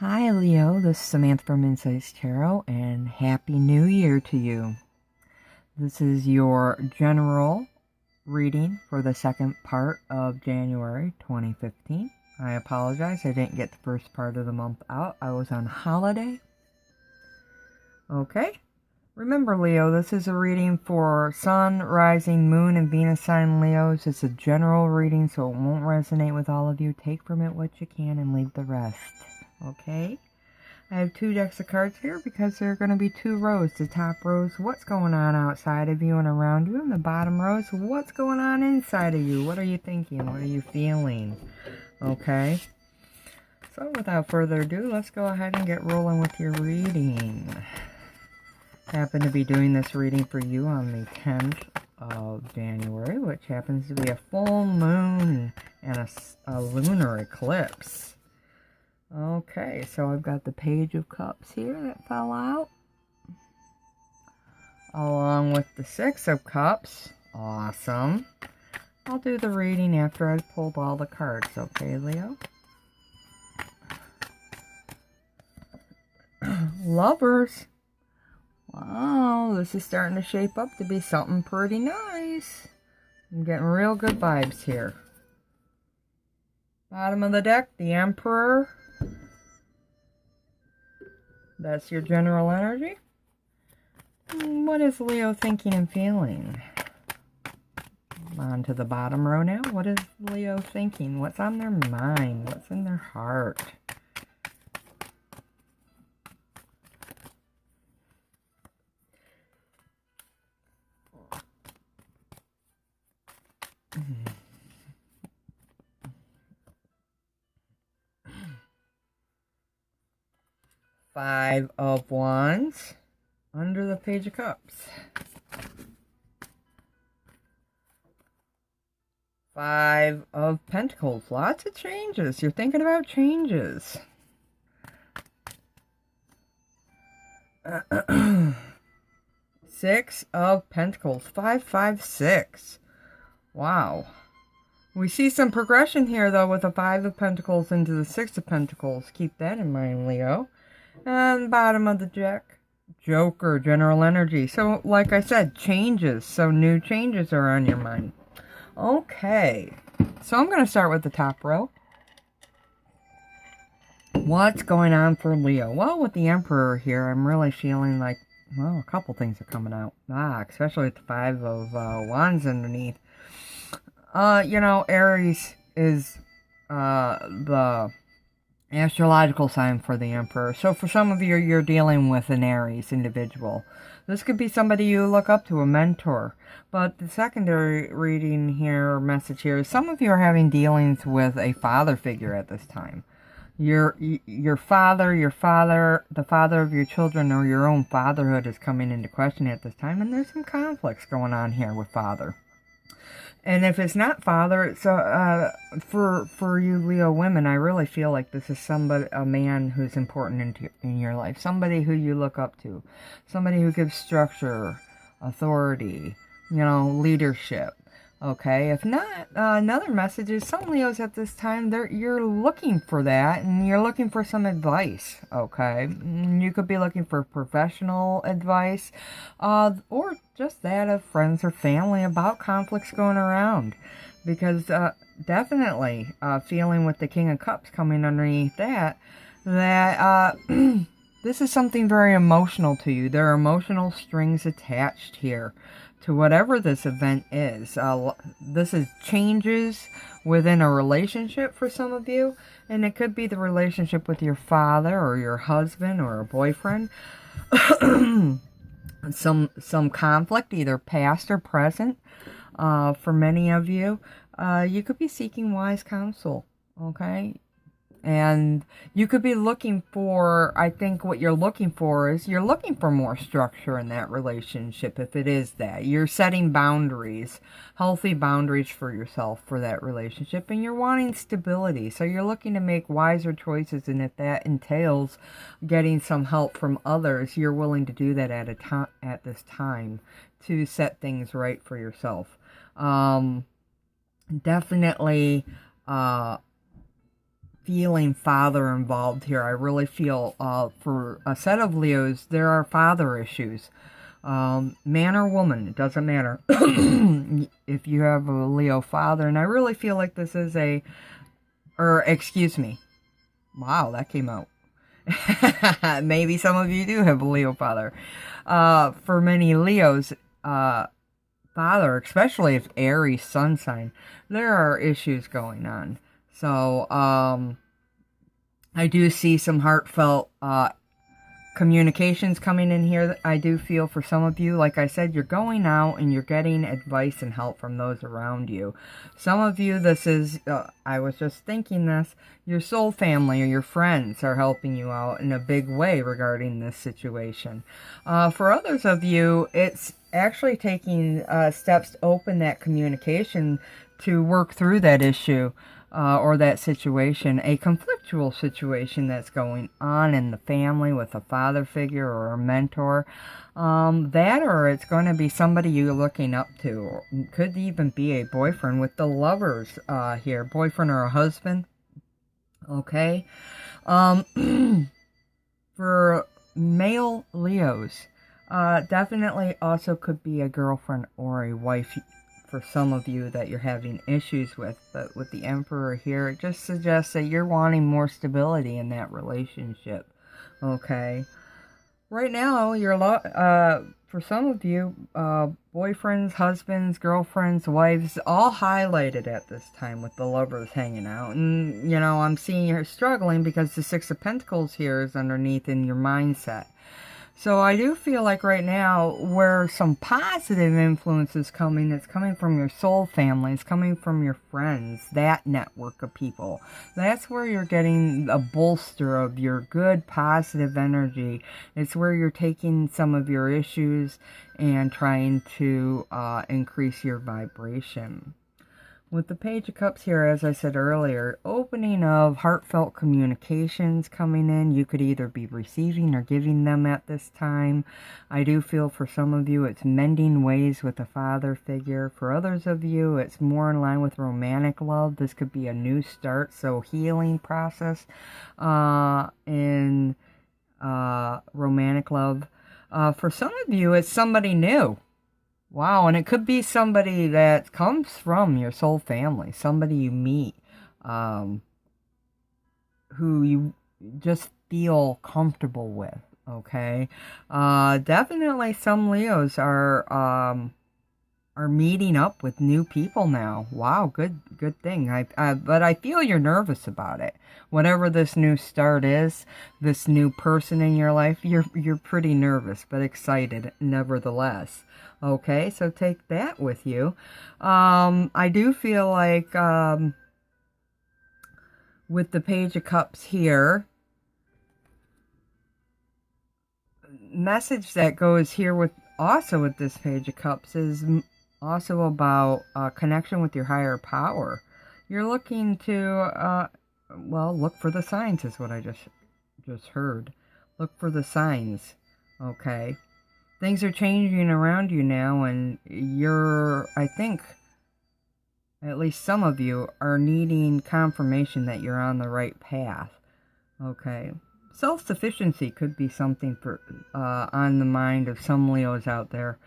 Hi Leo, this is Samantha from Insights Tarot, and Happy New Year to you. This is your general reading for the second part of January 2015. I apologize, I didn't get the first part of the month out. I was on holiday. Okay, remember Leo, this is a reading for Sun, Rising, Moon, and Venus sign Leos. It's a general reading, so it won't resonate with all of you. Take from it what you can and leave the rest. Okay, I have two decks of cards here because there are going to be two rows. The top row is what's going on outside of you and around you, and the bottom row is what's going on inside of you. What are you thinking? What are you feeling? Okay, so without further ado, let's go ahead and get rolling with your reading. I happen to be doing this reading for you on the 10th of January, which happens to be a full moon and a lunar eclipse. Okay, so I've got the Page of Cups here that fell out, along with the Six of Cups. Awesome. I'll do the reading after I've pulled all the cards, okay, Leo? Lovers. Wow, this is starting to shape up to be something pretty nice. I'm getting real good vibes here. Bottom of the deck, the Emperor. That's your general energy. What is Leo thinking and feeling? On to the bottom row now. What is Leo thinking? What's on their mind? What's in their heart? Five of Wands under the Page of Cups. Five of Pentacles. Lots of changes. You're thinking about changes. Six of Pentacles. 5, 5, 6. Wow. We see some progression here, though, with the Five of Pentacles into the Six of Pentacles. Keep that in mind, Leo. And bottom of the deck, Joker, general energy. So, like I said, changes. So, new changes are on your mind. Okay. So, I'm going to start with the top row. What's going on for Leo? Well, with the Emperor here, I'm really feeling like, well, a couple things are coming out. Especially with the Five of Wands underneath. You know, Aries is the astrological sign for the Emperor. So for some of you, you're dealing with an Aries individual. This could be somebody you look up to, a mentor. But the secondary reading here, or message here, is some of you are having dealings with a father figure at this time. Your father, the father of your children, or your own fatherhood is coming into question at this time. And there's some conflicts going on here with father. And if it's not father, it's for you Leo women, I really feel like this is a man who's important in your life. Somebody who you look up to. Somebody who gives structure, authority, you know, leadership. Okay, if not, another message is some Leos at this time, you're looking for that, and you're looking for some advice, okay? You could be looking for professional advice, or just that of friends or family about conflicts going around. Because definitely feeling with the King of Cups coming underneath that this is something very emotional to you. There are emotional strings attached here to whatever this event is. This is changes within a relationship for some of you, and it could be the relationship with your father or your husband or a boyfriend. some conflict, either past or present. For many of you, you could be seeking wise counsel, okay? And you could be looking for, I think what you're looking for is you're looking for more structure in that relationship. If it is that, you're setting boundaries, healthy boundaries for yourself for that relationship, and you're wanting stability. So you're looking to make wiser choices, and if that entails getting some help from others, you're willing to do that at this time to set things right for yourself. Definitely feeling father involved here. I really feel for a set of Leos, there are father issues. Man or woman, it doesn't matter. If you have a Leo father, and I really feel like this is excuse me. Wow, that came out. Maybe some of you do have a Leo father. For many Leos, father, especially if Aries sun sign, there are issues going on. So, I do see some heartfelt, communications coming in here. I do feel for some of you, like I said, you're going out and you're getting advice and help from those around you. Some of you, this is, I was just thinking this, your soul family or your friends are helping you out in a big way regarding this situation. For others of you, it's actually taking steps to open that communication to work through that issue. Or that situation, a conflictual situation that's going on in the family with a father figure or a mentor. That, or it's going to be somebody you're looking up to. Or could even be a boyfriend with the lovers here. Boyfriend or a husband. Okay. For male Leos, definitely also could be a girlfriend or a wife for some of you that you're having issues with. But with the Emperor here, it just suggests that you're wanting more stability in that relationship. Okay. Right now, for some of you, boyfriends, husbands, girlfriends, wives, all highlighted at this time with the lovers hanging out. And, you know, I'm seeing you're struggling because the Six of Pentacles here is underneath in your mindset. So I do feel like right now, where some positive influence is coming, it's coming from your soul family, it's coming from your friends, that network of people. That's where you're getting a bolster of your good, positive energy. It's where you're taking some of your issues and trying to increase your vibration. With the Page of Cups here, as I said earlier, opening of heartfelt communications coming in. You could either be receiving or giving them at this time. I do feel for some of you it's mending ways with a father figure. For others of you, it's more in line with romantic love. This could be a new start, so healing process in romantic love. For some of you, it's somebody new. Wow, and it could be somebody that comes from your soul family, somebody you meet, who you just feel comfortable with, okay? Definitely some Leos are meeting up with new people now. Wow, good thing. But I feel you're nervous about it. Whatever this new start is, this new person in your life, you're pretty nervous, but excited nevertheless. Okay, so take that with you. I do feel like with the Page of Cups here, message that goes here with also with this Page of Cups is also about connection with your higher power. You're looking to, well, look for the signs is what I just heard. Look for the signs, okay? Things are changing around you now, and I think, at least some of you, are needing confirmation that you're on the right path. Okay. Self-sufficiency could be something for on the mind of some Leos out there.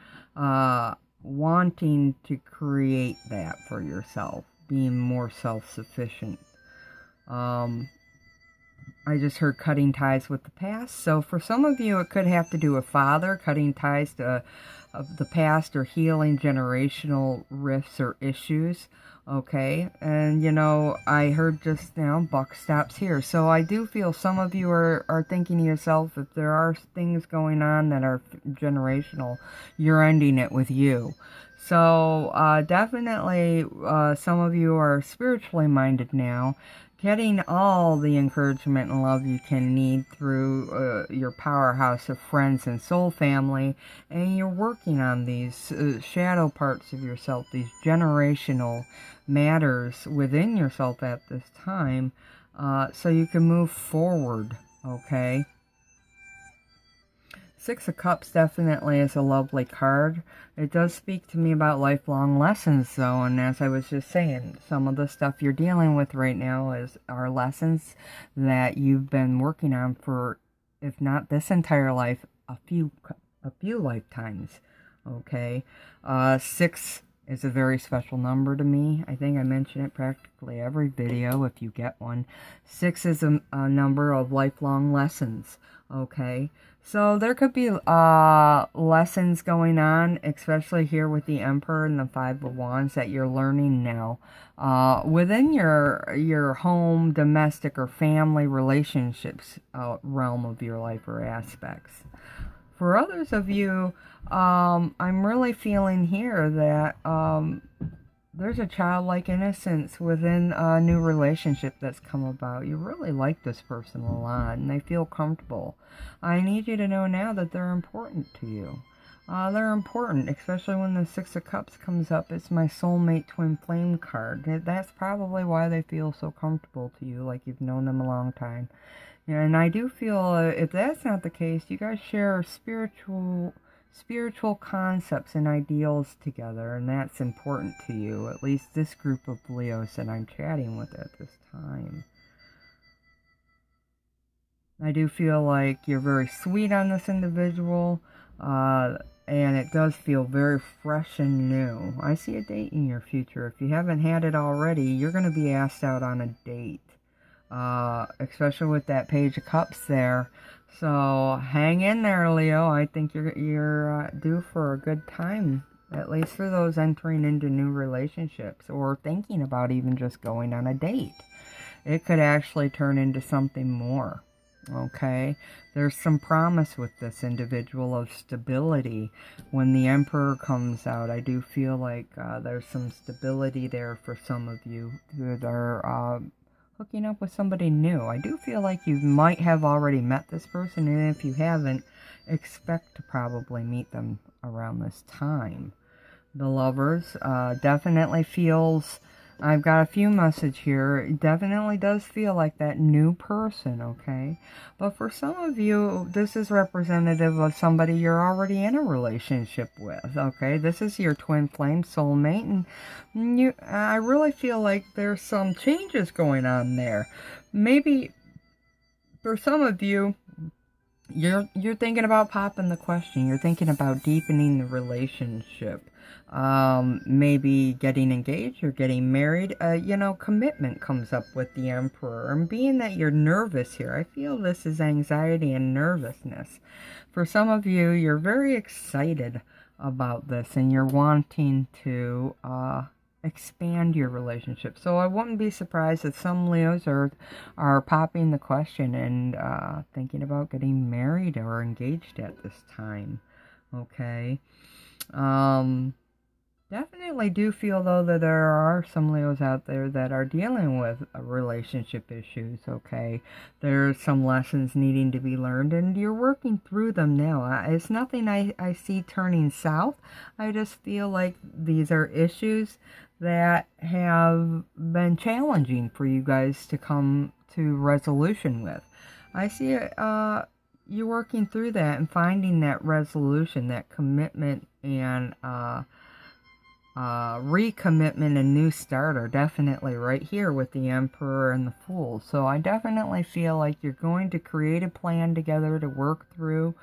Wanting to create that for yourself. Being more self-sufficient. I just heard cutting ties with the past. So for some of you, it could have to do with father, cutting ties to of the past or healing generational rifts or issues. Okay. And, you know, I heard just now, buck stops here. So I do feel some of you are thinking to yourself, if there are things going on that are generational, you're ending it with you. So definitely some of you are spiritually minded now, getting all the encouragement and love you can need through your powerhouse of friends and soul family, and you're working on these shadow parts of yourself, these generational matters within yourself at this time, so you can move forward, okay? Six of Cups definitely is a lovely card. It does speak to me about lifelong lessons, though, and as I was just saying, some of the stuff you're dealing with right now are lessons that you've been working on for, if not this entire life, a few lifetimes. Okay, 6 is a very special number to me. I think I mention it practically every video if you get one. 6 is a number of lifelong lessons. Okay, so there could be lessons going on, especially here with the Emperor and the Five of Wands, that you're learning now within your home, domestic, or family relationships realm of your life or aspects. For others of you, I'm really feeling here that there's a childlike innocence within a new relationship that's come about. You really like this person a lot, and they feel comfortable. I need you to know now that they're important to you. They're important, especially when the Six of Cups comes up. It's my soulmate twin flame card. That's probably why they feel so comfortable to you, like you've known them a long time. And I do feel, if that's not the case, you guys share spiritual concepts and ideals together, and that's important to you, at least this group of Leos that I'm chatting with at this time. I do feel like you're very sweet on this individual, and it does feel very fresh and new. I see a date in your future. If you haven't had it already, you're going to be asked out on a date. Especially with that Page of Cups there. So hang in there, Leo. I think you're due for a good time, at least for those entering into new relationships or thinking about even just going on a date. It could actually turn into something more. Okay, there's some promise with this individual of stability. When the Emperor comes out, I do feel like there's some stability there for some of you that are hooking up with somebody new. I do feel like you might have already met this person, and if you haven't, expect to probably meet them around this time. The Lovers definitely feels, I've got a few messages here, it definitely does feel like that new person, okay? But for some of you, this is representative of somebody you're already in a relationship with, okay? This is your twin flame soulmate, and I really feel like there's some changes going on there. Maybe for some of you, you're thinking about popping the question. You're thinking about deepening the relationship. Maybe getting engaged or getting married. Commitment comes up with the Emperor. And being that you're nervous here, I feel this is anxiety and nervousness. For some of you, you're very excited about this and you're wanting to expand your relationship. So I wouldn't be surprised if some Leos are popping the question and thinking about getting married or engaged at this time. Okay. Definitely do feel, though, that there are some Leos out there that are dealing with relationship issues, okay? There's some lessons needing to be learned, and you're working through them now. It's nothing I see turning south. I just feel like these are issues that have been challenging for you guys to come to resolution with. I see you working through that and finding that resolution, that commitment and recommitment and new start are definitely right here with the Emperor and the Fool. So I definitely feel like you're going to create a plan together to work through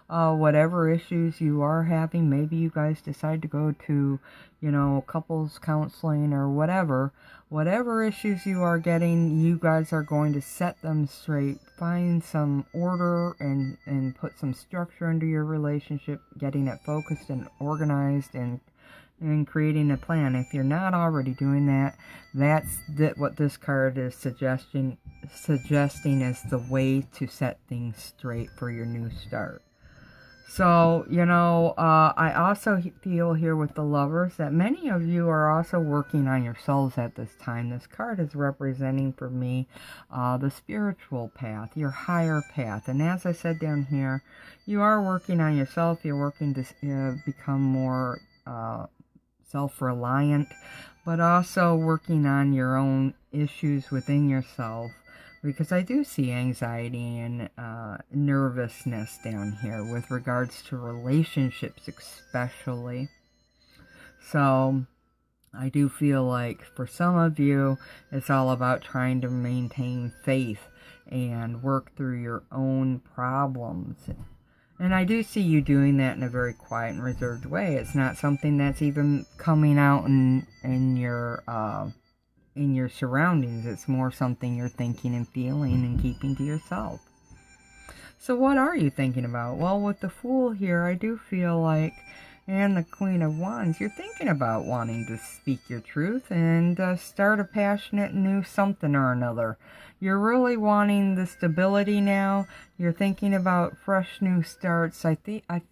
whatever issues you are having. Maybe you guys decide to go to, couples counseling or whatever. Whatever issues you are getting, you guys are going to set them straight, find some order and put some structure into your relationship, getting it focused and organized and creating a plan. If you're not already doing that, that's what this card is suggesting is the way to set things straight for your new start. So, I also feel here with the Lovers that many of you are also working on yourselves at this time. This card is representing for me the spiritual path, your higher path. And as I said down here, you are working on yourself. You're working to become more self-reliant, but also working on your own issues within yourself because I do see anxiety and nervousness down here with regards to relationships especially. So I do feel like for some of you, it's all about trying to maintain faith and work through your own problems. And I do see you doing that in a very quiet and reserved way. It's not something that's even coming out in your surroundings. It's more something you're thinking and feeling and keeping to yourself. So what are you thinking about? Well, with the Fool here, I do feel like, and the Queen of Wands, you're thinking about wanting to speak your truth and start a passionate new something or another. You're really wanting the stability now. You're thinking about fresh new starts. I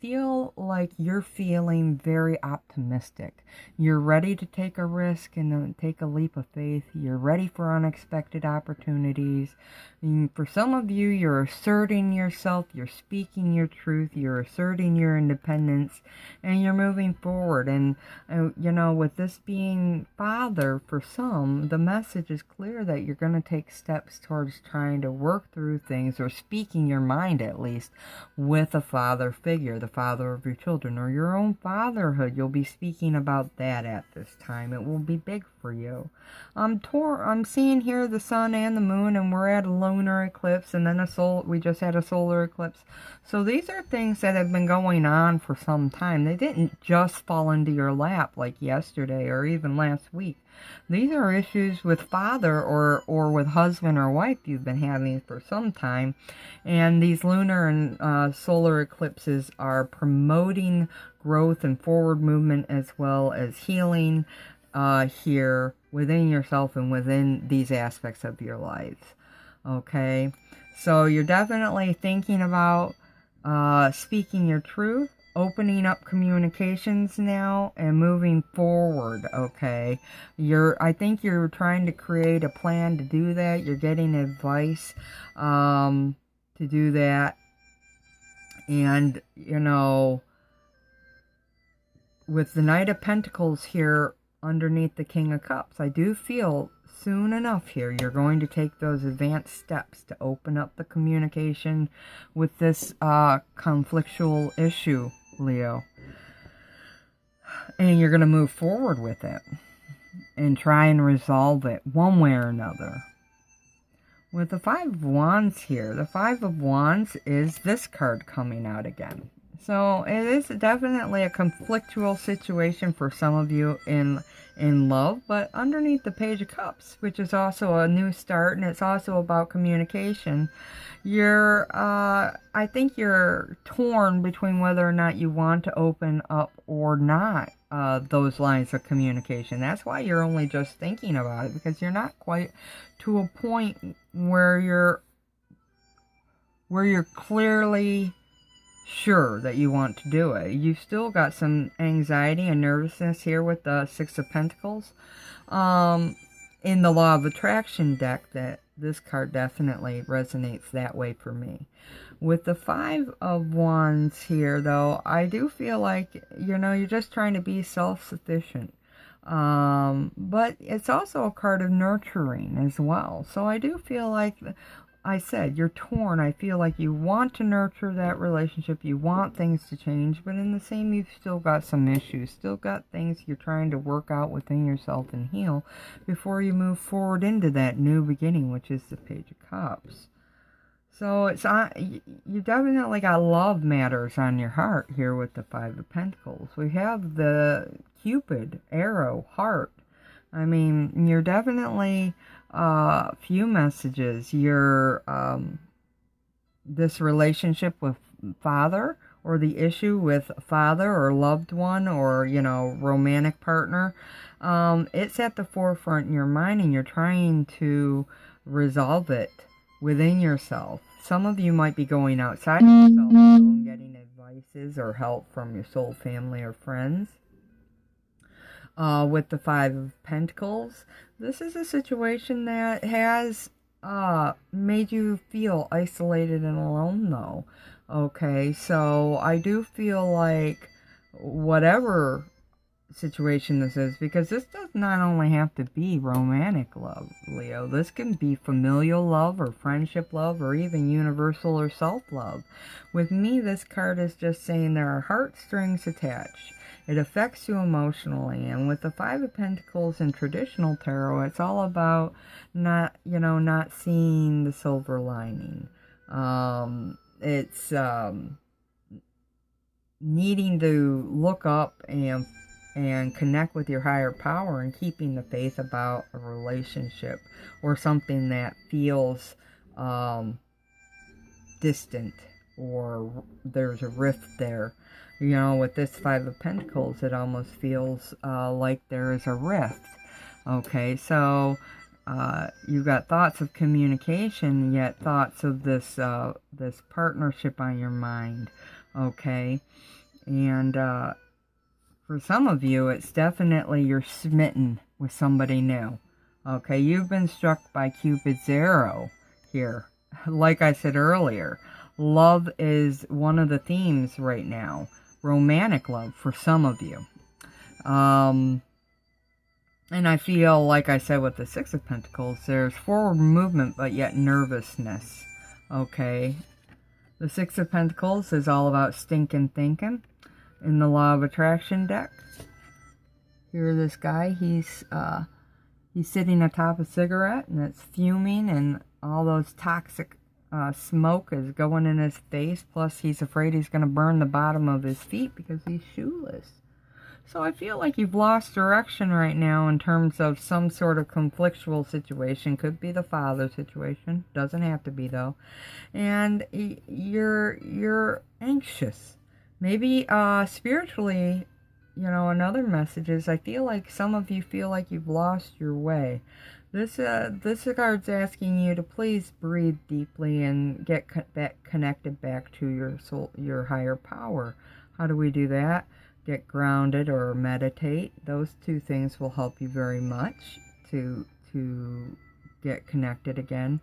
feel like you're feeling very optimistic. You're ready to take a risk and take a leap of faith. You're ready for unexpected opportunities. And for some of you, you're asserting yourself. You're speaking your truth. You're asserting your independence. And you're moving forward. And, you know, with this being Father, for some, the message is clear that you're going to take steps towards trying to work through things, or speaking your mind at least, with a father figure, the father of your children, or your own fatherhood. You'll be speaking about that at this time. It will be big for you. I'm seeing here the sun and the moon, and we're at a lunar eclipse, and then we just had a solar eclipse. So these are things that have been going on for some time. They didn't just fall into your lap like yesterday or even last week. These are issues with father or with husband or wife you've been having for some time. And these lunar and solar eclipses are promoting growth and forward movement, as well as healing here within yourself and within these aspects of your life. Okay? So you're definitely thinking about speaking your truth, opening up communications now, and moving forward. Okay, I think you're trying to create a plan to do that. You're getting advice to do that. And, you know, with the Knight of Pentacles here underneath the King of Cups, I do feel soon enough here you're going to take those advanced steps to open up the communication with this conflictual issue, Leo. And you're going to move forward with it and try and resolve it one way or another. With the Five of Wands here, the Five of Wands is this card coming out again. So it is definitely a conflictual situation for some of you in love, but underneath the Page of Cups, which is also a new start, and it's also about communication, I think you're torn between whether or not you want to open up or not those lines of communication. That's why you're only just thinking about it, because you're not quite to a point where you're clearly sure that you want to do it. You've still got some anxiety and nervousness here with the Six of Pentacles. In the Law of Attraction deck, that this card definitely resonates that way for me. With the Five of Wands here, though, I do feel like, you know, you're just trying to be self-sufficient. But it's also a card of nurturing as well. So I do feel like, I said, you're torn. I feel like you want to nurture that relationship. You want things to change, but in the same, you've still got some issues. Still got things you're trying to work out within yourself and heal before you move forward into that new beginning, which is the Page of Cups. So you definitely got love matters on your heart here with the Five of Pentacles. We have the Cupid, arrow, heart. I mean, you're definitely few messages. Your this relationship with father, or the issue with father or loved one, or, you know, romantic partner, it's at the forefront in your mind, and you're trying to resolve it within yourself. Some of you might be going outside of yourself and getting advices or help from your soul family or friends. With the Five of Pentacles, this is a situation that has made you feel isolated and alone, though. Okay, so I do feel like whatever situation this is, because this does not only have to be romantic love, Leo. This can be familial love or friendship love or even universal or self-love. With me, this card is just saying there are heartstrings attached. It affects you emotionally. And with the Five of Pentacles in traditional tarot, it's all about not seeing the silver lining. It's needing to look up and connect with your higher power and keeping the faith about a relationship or something that feels distant, or there's a rift there. With this Five of Pentacles, it almost feels like there is a rift. Okay, so you've got thoughts of communication, yet thoughts of this partnership on your mind. Okay, and for some of you, it's definitely you're smitten with somebody new. Okay, you've been struck by Cupid's arrow here. Like I said earlier, love is one of the themes right now. Romantic love for some of you. And I feel, like I said with the Six of Pentacles, there's forward movement, but yet nervousness. Okay, the Six of Pentacles is all about stinking thinking. In the Law of Attraction deck, here this guy, he's sitting atop a cigarette, and it's fuming, and all those toxic smoke is going in his face, plus he's afraid he's going to burn the bottom of his feet because he's shoeless. So I feel like you've lost direction right now in terms of some sort of conflictual situation. Could be the father situation, doesn't have to be though. And you're anxious. Maybe spiritually, another message is I feel like some of you feel like you've lost your way. This card's asking you to please breathe deeply and get connected back to your soul, your higher power. How do we do that? Get grounded or meditate. Those two things will help you very much to get connected again.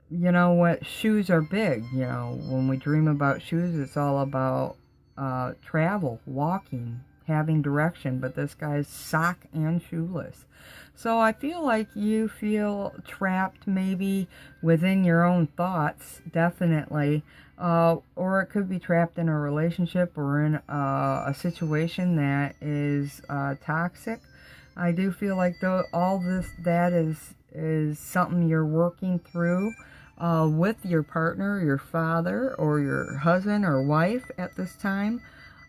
What shoes are big. When we dream about shoes, it's all about travel, walking, having direction. But this guy's sock and shoeless. So I feel like you feel trapped maybe within your own thoughts, definitely. Or it could be trapped in a relationship or in a situation that is toxic. I do feel like all that is something you're working through with your partner, your father, or your husband or wife at this time.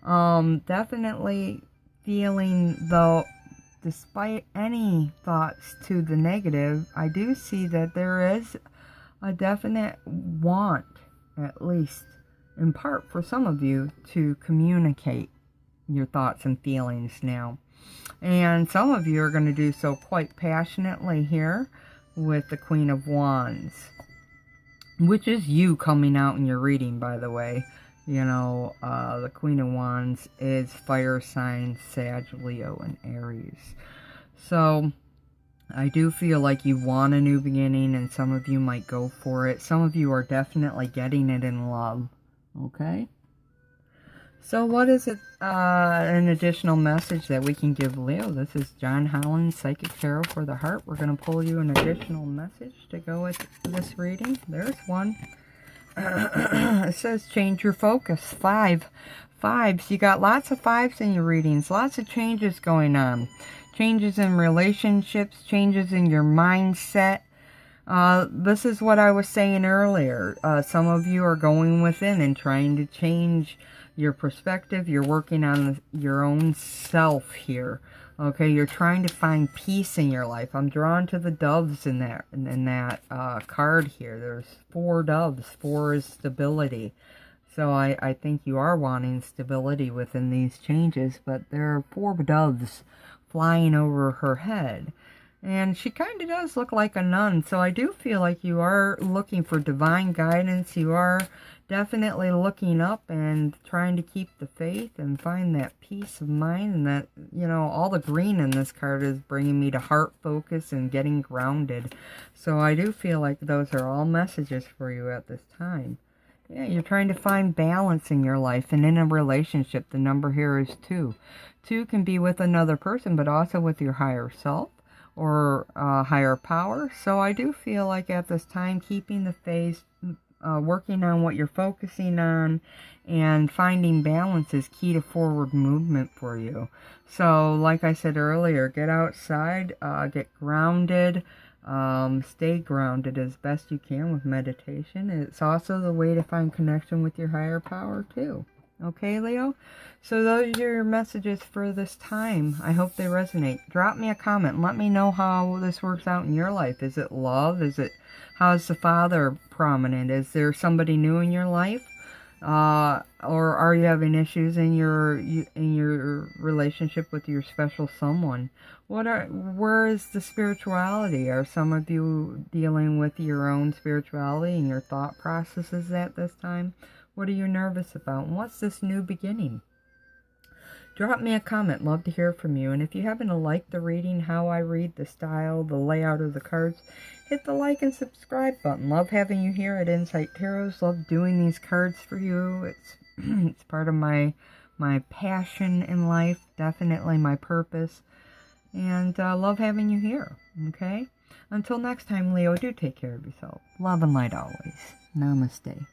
Definitely feeling, though, despite any thoughts to the negative, I do see that there is a definite want, at least in part for some of you, to communicate your thoughts and feelings now. And some of you are going to do so quite passionately here with the Queen of Wands, which is you coming out in your reading, by the way. The Queen of Wands is fire signs Sag, Leo, and Aries. So I do feel like you want a new beginning, and some of you might go for it. Some of you are definitely getting it in love. Okay? So what is it, an additional message that we can give Leo? This is John Holland, Psychic Tarot for the Heart. We're going to pull you an additional message to go with this reading. There's one. It says change your focus. Fives. You got lots of fives in your readings. Lots of changes going on. Changes in relationships. Changes in your mindset. This is what I was saying earlier. Some of you are going within and trying to change your perspective. You're working on your own self here. Okay, you're trying to find peace in your life. I'm drawn to the doves in that card here. There's 4 doves. 4 is stability. So I think you are wanting stability within these changes, but there are 4 doves flying over her head. And she kind of does look like a nun, so I do feel like you are looking for divine guidance. You are definitely looking up and trying to keep the faith and find that peace of mind. And that, all the green in this card is bringing me to heart focus and getting grounded. So I do feel like those are all messages for you at this time. Yeah, you're trying to find balance in your life and in a relationship. The number here is 2. 2 can be with another person, but also with your higher self or higher power. So I do feel like at this time, keeping the faith, working on what you're focusing on, and finding balance is key to forward movement for you. So like I said earlier, get outside, get grounded. Stay grounded as best you can with meditation. It's also the way to find connection with your higher power too. Okay, Leo? So those are your messages for this time. I hope they resonate. Drop me a comment. Let me know how this works out in your life. Is it love? How's the father prominent? Is there somebody new in your life? Or are you having issues in your relationship with your special someone? Where is the spirituality? Are some of you dealing with your own spirituality and your thought processes at this time? What are you nervous about? And what's this new beginning? Drop me a comment. Love to hear from you. And if you happen to like the reading, how I read, the style, the layout of the cards, hit the like and subscribe button. Love having you here at Insight Tarots. Love doing these cards for you. It's part of my passion in life. Definitely my purpose. And love having you here. Okay? Until next time, Leo, do take care of yourself. Love and light always. Namaste.